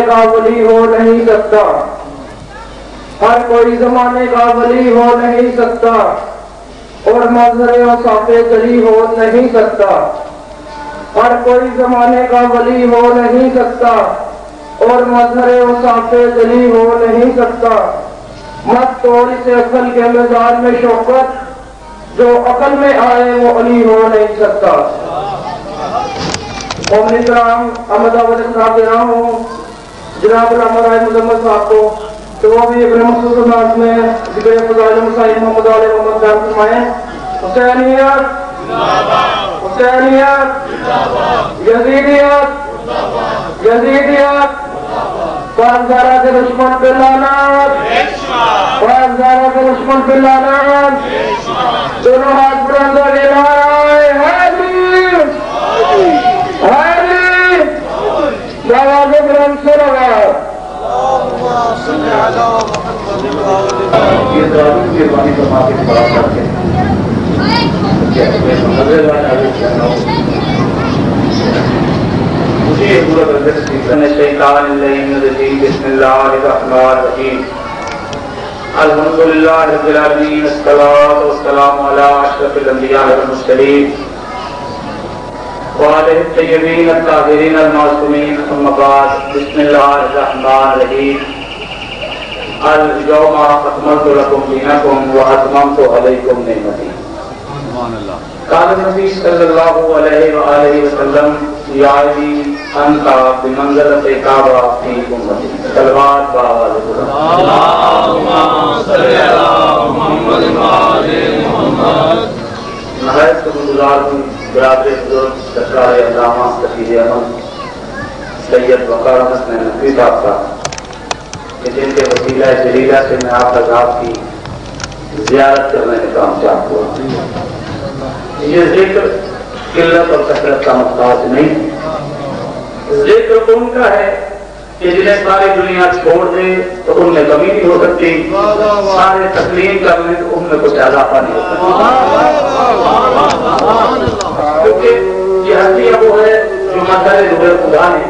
کا ولی ہو نہیں سکتا، ہر کوئی زمانے کا ولی ہو نہیں سکتا، اور مظہر اوصاف جلی ہو نہیں سکتا، ہر کوئی زمانے کا ولی ہو نہیں سکتا، اور مظہر اوصاف جلی ہو نہیں سکتا۔ مت توڑ سے عقل کے مزاج میں شوقت، جو عقل میں آئے وہ علی ہو نہیں سکتا۔ مومن کرام احمد آباد صاحب دے رہا ہوں جناب علامہ رائے مذمت صاحب کو تو وہ بھی ابن مخصوص انداز میں ذکر فضائل مسائل محمد علیہ محمد بیان فرمائیں۔ حسینیت حسینیت یزیدیت یزیدیت، پانزارہ کے دشمن پہ لعنت، پانزارہ کے دشمن پہ لعنت، دونوں ہاتھ بلند کرے نعرہ حیدری حیدری، جواب بلند سے لگا۔ یہ ضرور کے پانی فرما کے بڑا کرتے ہیں مجھے پورا الشیطان اللعین الرجیم، بسم اللہ الرحمن الرحیم، الحمدللہ رب العالمین، الصلاۃ والسلام علی اشرف الانبیاء والمرسلین وعلیہ الطیبین الطاہرین المعصومین، اما بعد، بسم اللہ الرحمن الرحیم، اليوم اکملت لکم دینکم واتممت علیکم نعمتی۔ قال النبی صلی اللہ علیہ وآلہ وسلم، یا علی انت بمنزلۃ کعبہ فی امتی، صلوات بآواز بلند۔ اللہم صلی علی محمد وآل محمد۔ نہایت شکرگزار ہوں برادر بزرگ سرکار علامہ سفیر احمد سید وقار حسن نقوی صاحب کا کہ جن کے وسیلہ جلیلہ سے میں آپ حضرات کی زیارت کرنے کا کام چاہتا ہوں۔ یہ ذکر قلت اور کثرت کا محتاج نہیں، ذکر ان کا ہے کہ جنہیں ساری دنیا چھوڑ دے تو ان میں کمی نہیں ہو سکتی، سارے تسلیم کر لیں تو ان میں کچھ اضافہ نہیں ہو سکتا، کیونکہ یہ ہستیاں وہ ہے جو مظہر روح خدا نے،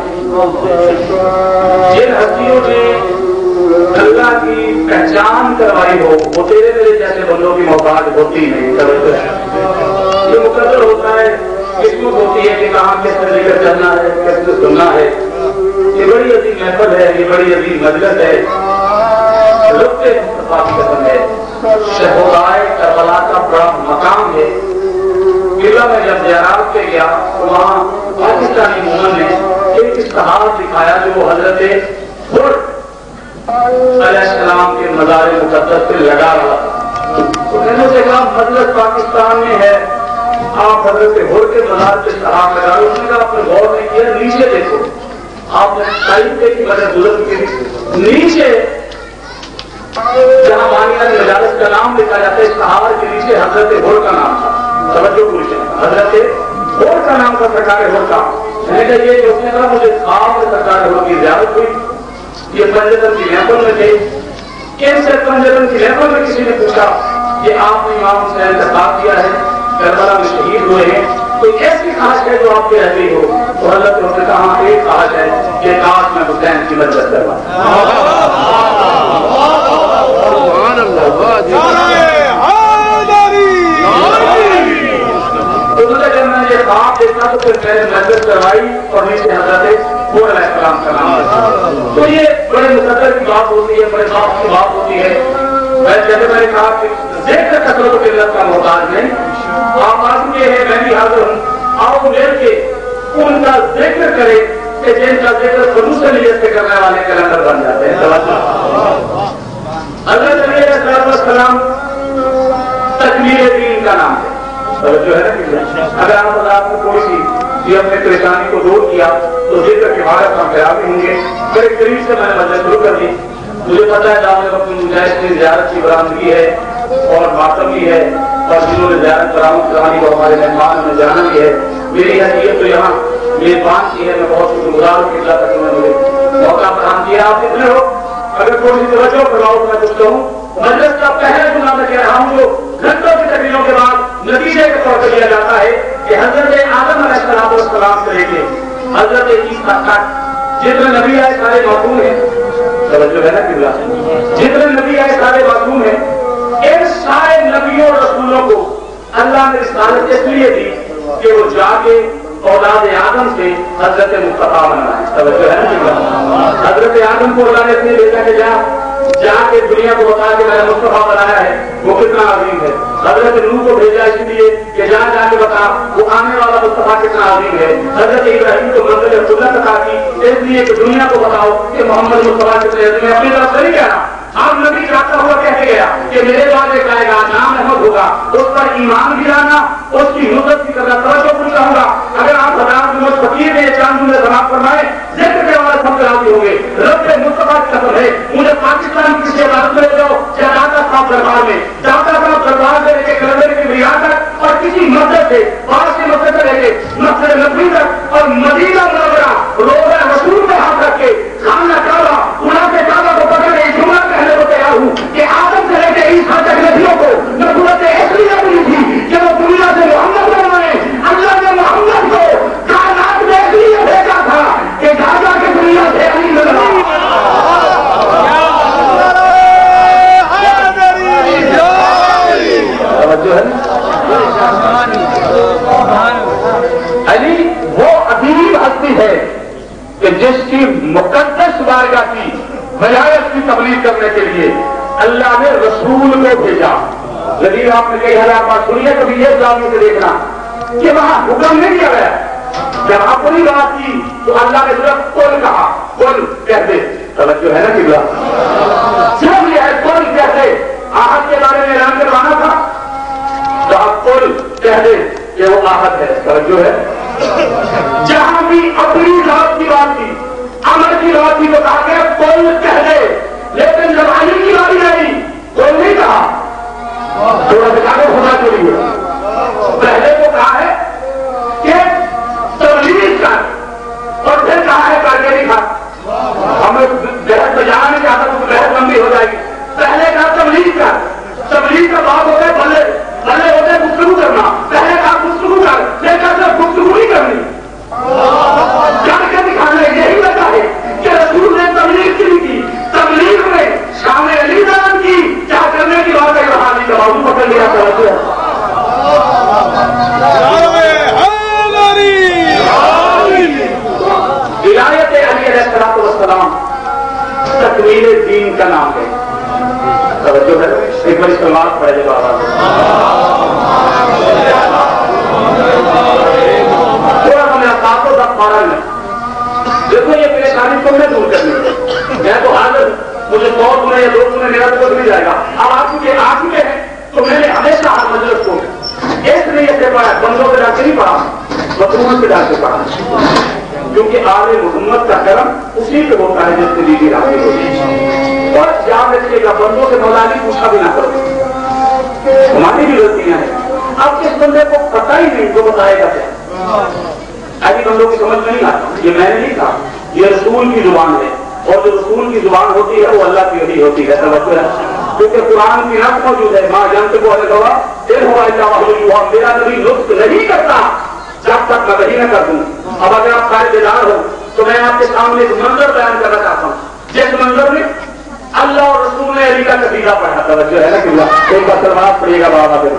جن ہستیوں نے اللہ کی پہچان کروائی ہو وہ تیرے میرے جیسے بندوں کی محتاج ہوتی نہیں۔ یہ مقرر ہوتا ہے، قسمت ہوتی ہے کہ کہاں کس طرح کا چلنا ہے، کس طرح سننا ہے۔ یہ بڑی عظیم محفل ہے، یہ بڑی عظیم مجلس ہے، لطف مصطفیٰ کی قسم ہے، شہدائے کربلا کا بڑا مقام ہے۔ قلعہ میں جب زیارت پہ گیا تو وہاں پاکستانی مومن نے ایک اشتہار دکھایا جو وہ حضرت حر علیہ السلام کے مزار مقدس پہ لگا رہا تھا۔ تو میں نے اسے کہا مجلس پاکستان میں ہے، آپ حضرت حر کے مزار پہ اشتہار لگا رہے، اس نے کہا آپ نے غور نہیں کیا، نیچے دیکھو۔ آپ نے تائید دیکھی بڑے بزرگ کے نیچے جہاں بانیہ مجالس کا نام لکھا جاتا ہے، اشتہار کے نیچے حضرت حر کا نام تھا، توجہ پوری حضرت حر کا نام تھا، سرکار حر کا۔ میں نے کہا یہ جو اس نے کہا مجھے خواب میں سرکار حر کی زیارت ہوئی، یہ پنجتن کی محفل میں تھے، کن سے پنجتن کی محفل میں کسی نے پوچھا کہ آپ نے امام حسین کا ساتھ دیا ہے، کربلا میں شہید ہوئے ہیں، کوئی ایسی خواہش ہے جو آپ کی رہ گئی ہو؟ تو حضرت نے کہا ایک خواہش ہے کہ کاش میں حسین کی مدد کرواؤں۔ تو جب میں یہ خواب دیکھا تو پھر میں نے مدد کروائی اور نیچے حضرت حر علیہ السلام کا نام۔ تو یہ بڑے مقدر کی بات ہوتی ہے، بڑے خواب کی بات ہوتی ہے۔ جیسے میں نے کہا کہ ذکر کثرت و قلت کا محتاج نہیں، آپ آدم یہ ہے، میں بھی حاضر ہوں، آؤ مل کے ان کا ذکر کرے کہ جن کا ذکر خلوص نیت سے کرنے والے کلندر بن جاتے ہیں۔ حضرت علیہ السلام تکمیل دین کا نام ہے، جو ہے نا، اگر آپ نے کوئی سی اپنے پریشانی کو دور کیا تو ذکر کے بعد ہم خیال ہوں گے۔ بڑے قریب سے میں نے مدد شروع کر دی، مجھے پتا ہے دعوت وقت مجاہد کی زیارت کی برآمدگی ہے اور ماتم بھی ہے، اور جنہوں نے زیارت برآمد کرانی وہ ہمارے مہمان نے جانا بھی ہے۔ میری حیثیت تو یہاں میزبان کی ہے، میں بہت شکر گزار ہوں کہ اللہ تک نے مجھے موقع فراہم کیا۔ آپ کتنے ہو؟ اگر تھوڑی سی توجہ فرماؤ تو میں کچھ کہوں۔ مجلس کا پہلا جملہ میں کہہ رہا ہوں جو گھنٹوں کی تقریروں کے بعد نتیجے کے طور پر لیا جاتا ہے کہ حضرت آدم علیہ السلام سے لے کے حضرت عیسیٰ تک جتنے نبی آئے سارے معصوم ہیں، توجہ ہے نا قبلہ، جتنے نبی آئے سارے معصوم ہیں. ان سارے نبیوں اور رسولوں کو اللہ نے رسالت اس لیے دی کہ وہ جا کے اولاد آدم سے حضرت مصطفیٰ بنائے. توجہ ہے نا قبلہ. حضرت آدم کو اللہ نے اس لیے بھیجا کہ جا کے دنیا کو بتا کہ میں نے مصطفیٰ بنایا ہے وہ کتنا عظیم ہے. حضرت نوح کو بھیجا اس لیے کہ جا کے بتا وہ آنے والا مصطفیٰ کتنا عظیم ہے. حضرت ابراہیم کو منزل خلت عطا کی اس لیے کہ دنیا کو بتاؤ کہ محمد مصطفیٰ کتنے عظیم ہے. اپنی طرف سے نہیں کہنا، آپ نبی جاتا ہوا کہتے گیا کہ میرے بعد ایک آئے گا نام احمد ہوگا، اس پر ایمان بھی لانا، اس کی نصرت بھی کرنا. توجہ پوری کروں گا، اگر آپ 1000 جملے فقیر نے 4 جملے سماعت فرمائے ذکر کے والا سب راضی ہوں گے. رب مصطفیٰ کی قسم ہے مجھے پاکستان کی عدالت میں لے جاؤ یا داتا صاحب دربار میں، داتا صاحب دربار سے لے کے کلندر کی بریاد تک اور کسی مسجد سے باہر کی مسجد سے لے کے مسجد نبوی تک اور مدینہ منورہ روضہ رسول میں ہاتھ رکھ کے خانہ کعبہ اڑا کے کعبہ کو پکڑ کے جملہ کہنے کو تیار ہوں کہ آدم سے لے کے عیسیٰ تک نبیوں کو نبوت اس لیے ملی تھی کہ وہ دنیا سے محمد بنائے. اللہ نے محمد کو کائنات میں اس لیے بھیجا تھا کہ جا کے دنیا سے علی بنا. علی وہ عظیم ہستی ہے کہ جس کی مقدس بارگاہ کی ولایت کی تبلیغ کرنے کے لیے اللہ نے رسول کو بھیجا. لیکن آپ نے کئی ہزار بات سنی ہے، کبھی یہ ضابطے سے دیکھنا کہ وہاں حکم نہیں دیا گیا. جب اپنی بات کی تو اللہ نے صرف کل کہا، کل کہتے. توجہ ہے نا قبلہ، صرف یہ ہے کل کہتے. آہد کے بارے میں اعلان کروانا تھا تو آپ کل کہہ دیں کہ وہ آہد ہے. توجہ ہے. جہاں بھی اپنی ذات کی بات کی، امر کی بات کی تو کہا کہ کل کہہ دے. لیکن جب علی کی باری آئی کل نہیں کہا، تھوڑا دکھانے ہونا چاہیے. پہلے تو کہا ہے کہ تبلیغ کر اور پھر کہا ہے کر کے دکھا. ہمیں بحث میں جانا نہیں چاہتا تو بحث لمبی ہو جائے گی. پہلے کہا تبلیغ کر، تبلیغ کا بات ہوتا ہے بھلے بھلے ہوتے گفتگو کرنا. پہلے کہا گفتگو کر، لیکن صرف گفتگو نہیں کرنی، کر کے دکھانا. یہی وجہ ہے کہ رسول نے تبلیغ کی تھی. تبلیغ میں شام علی بیان کی کیا کرنے کی بات ہے. رہا علی کا بازو پکڑ لیا. ولایت علی علیہ السلام تکمیل دین کا نام ہے. توجہ ہے. ایک بار استعمال پڑھے بابا تھوڑا ہمیں احساسوں کا پارا نہیں. دیکھو یہ پریشانی تم نے دور کرنی ہے. میں تو حاضر، مجھے 100 سنے یا 2 سنے میرا تو نہیں جائے گا. اب آپ چونکہ آ چکے ہیں تو میں نے ہمیشہ ہر مجلس کو اس نیت سے پڑھا، بندوں کے ڈر سے نہیں پڑھا، مطلوبوں کے ڈر سے پڑھا. کیونکہ آل محمد کا کرم اسی پہ ہوتا ہے جس سے بیوی راضی ہوتی ہے. اور یاد رکھیے گا بندوں سے مولانا پوچھا بھی نہ کرو، ہماری بھی غلطیاں ہیں. اب اس بندے کو پتہ ہی نہیں تو بتائے گا کیا. ایسی بندوں کی سمجھ میں نہیں آتا. یہ میں نے نہیں کہا، یہ رسول کی زبان ہے اور جو رسول کی زبان ہوتی ہے وہ اللہ کی وحی ہوتی ہے. توجہ ہے. کیونکہ قرآن کی نص موجود ہے، ماں جنت کو میرا نبی لطف نہیں کرتا جب تک میں وحی نہ کر دوں. اب اگر آپ سارے بیدار ہو تو میں آپ کے سامنے ایک منظر بیان کرنا چاہتا ہوں جس منظر میں اللہ اور رسول نے علی کا قصیدہ پڑھا. توجہ ہے نا کہ ایک بار سلوات پڑھیے گا بابا پھر.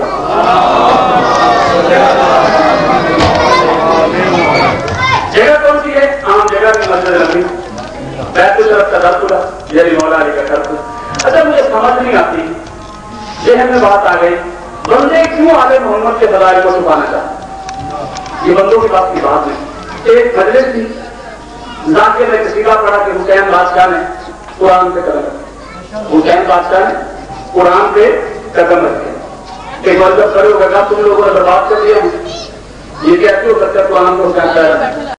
جگہ کون سی ہے؟ عام جگہ میں مسجد نبوی، بیت الشرف کا درخلا، یعنی مولا علی کا درخلا. اچھا مجھے سمجھ نہیں آتی، ذہن میں بات آ گئی، بندے کیوں آل محمد کے فضائل کو چھپانا چاہتے؟ یہ بندوں کے پاس کی بات نہیں. ایک مجلس تھی، ذاکر نے قصیدہ پڑھا کہ حسین بادشاہ نے قرآن پہ قدم رکھے. حسین بادشاہ نے قرآن پہ قدم رکھے. ایک مطلب کرے ہوگا تم لوگوں نے برباد کر دیا. یہ کیسے ہو سکتا ہے قرآن کو